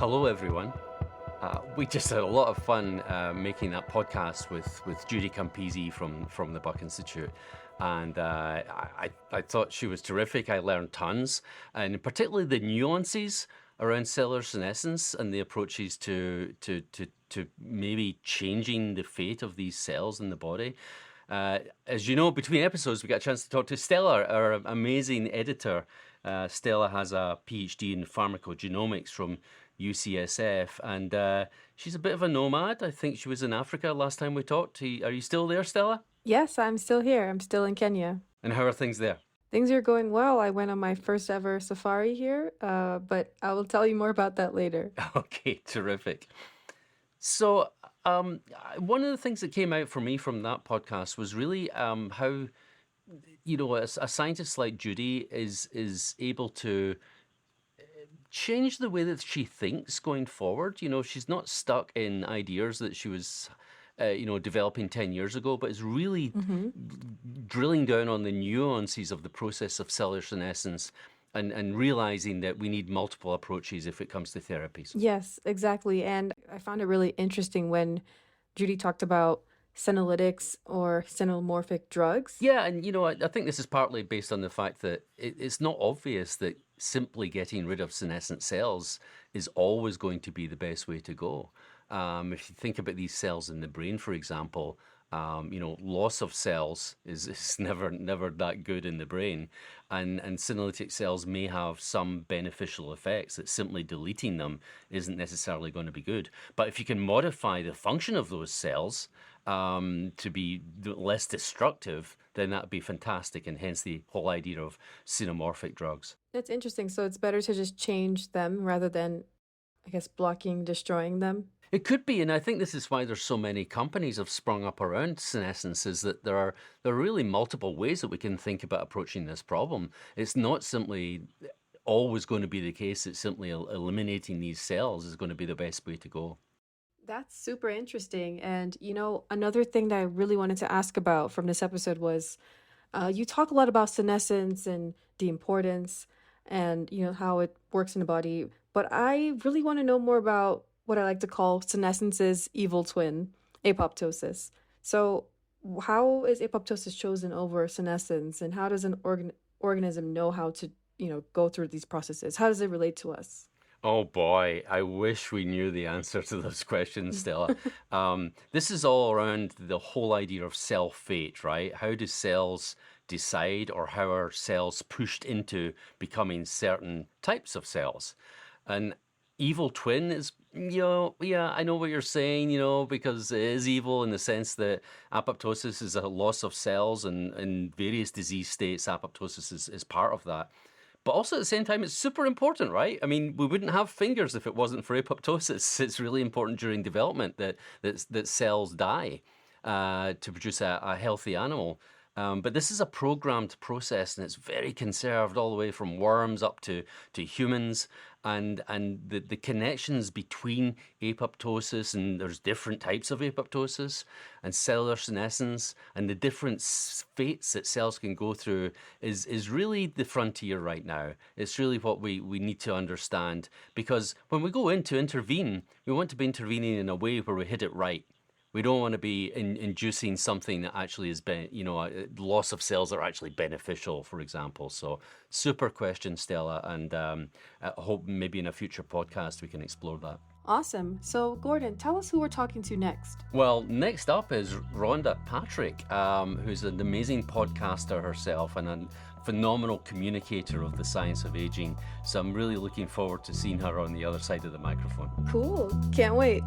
Hello, everyone. We just had a lot of fun making that podcast with Judy Campisi from the Buck Institute. And I thought she was terrific. I learned tons, and particularly the nuances around cellular senescence and the approaches to maybe changing the fate of these cells in the body. As you know, between episodes, we got a chance to talk to Stella, our amazing editor. Stella has a PhD in pharmacogenomics from UCSF, and she's a bit of a nomad. I think she was in Africa last time we talked. Are you still there, Stella? Yes, I'm still here. I'm still in Kenya. And how are things there? Things are going well. I went on my first ever safari here, but I will tell you more about that later. Okay, terrific. So, one of the things that came out for me from that podcast was really how, a scientist like Judy is able to change the way that she thinks going forward. She's not stuck in ideas that she was, developing 10 years ago, but is really drilling down on the nuances of the process of cellular senescence and realizing that we need multiple approaches if it comes to therapies. Yes, exactly. And I found it really interesting when Judy talked about senolytics or xenomorphic drugs. Yeah, and I think this is partly based on the fact that it's not obvious that simply getting rid of senescent cells is always going to be the best way to go. If you think about these cells in the brain, for example, loss of cells is never that good in the brain, and senolytic cells may have some beneficial effects that simply deleting them isn't necessarily going to be good. But if you can modify the function of those cells to be less destructive, then that'd be fantastic, and hence the whole idea of xenomorphic drugs. That's interesting. So it's better to just change them rather than, I guess, destroying them. It could be, and I think this is why there's so many companies have sprung up around senescence, is that there are really multiple ways that we can think about approaching this problem. It's not simply always going to be the case that simply eliminating these cells is going to be the best way to go. That's super interesting. And, another thing that I really wanted to ask about from this episode was you talk a lot about senescence and the importance and, how it works in the body. But I really want to know more about what I like to call senescence's evil twin, apoptosis. So how is apoptosis chosen over senescence, and how does an organism know how to, go through these processes? How does it relate to us? Oh boy, I wish we knew the answer to those questions, Stella. This is all around the whole idea of cell fate, right? How do cells decide, or how are cells pushed into becoming certain types of cells? And evil twin is, yeah, I know what you're saying, because it is evil in the sense that apoptosis is a loss of cells, and in various disease states, apoptosis is part of that. But also at the same time, it's super important, right? I mean, we wouldn't have fingers if it wasn't for apoptosis. It's really important during development that cells die to produce a healthy animal. But this is a programmed process, and it's very conserved all the way from worms up to humans, and the connections between apoptosis, and there's different types of apoptosis, and cellular senescence, and the different fates that cells can go through is really the frontier right now. It's really what we need to understand, because when we go in to intervene, we want to be intervening in a way where we hit it right. We don't want to be inducing something that actually has been, loss of cells that are actually beneficial, for example. So super question, Stella, and I hope maybe in a future podcast we can explore that. Awesome. So Gordon, tell us who we're talking to next. Well, next up is Rhonda Patrick, who's an amazing podcaster herself and a phenomenal communicator of the science of aging. So I'm really looking forward to seeing her on the other side of the microphone. Cool. Can't wait.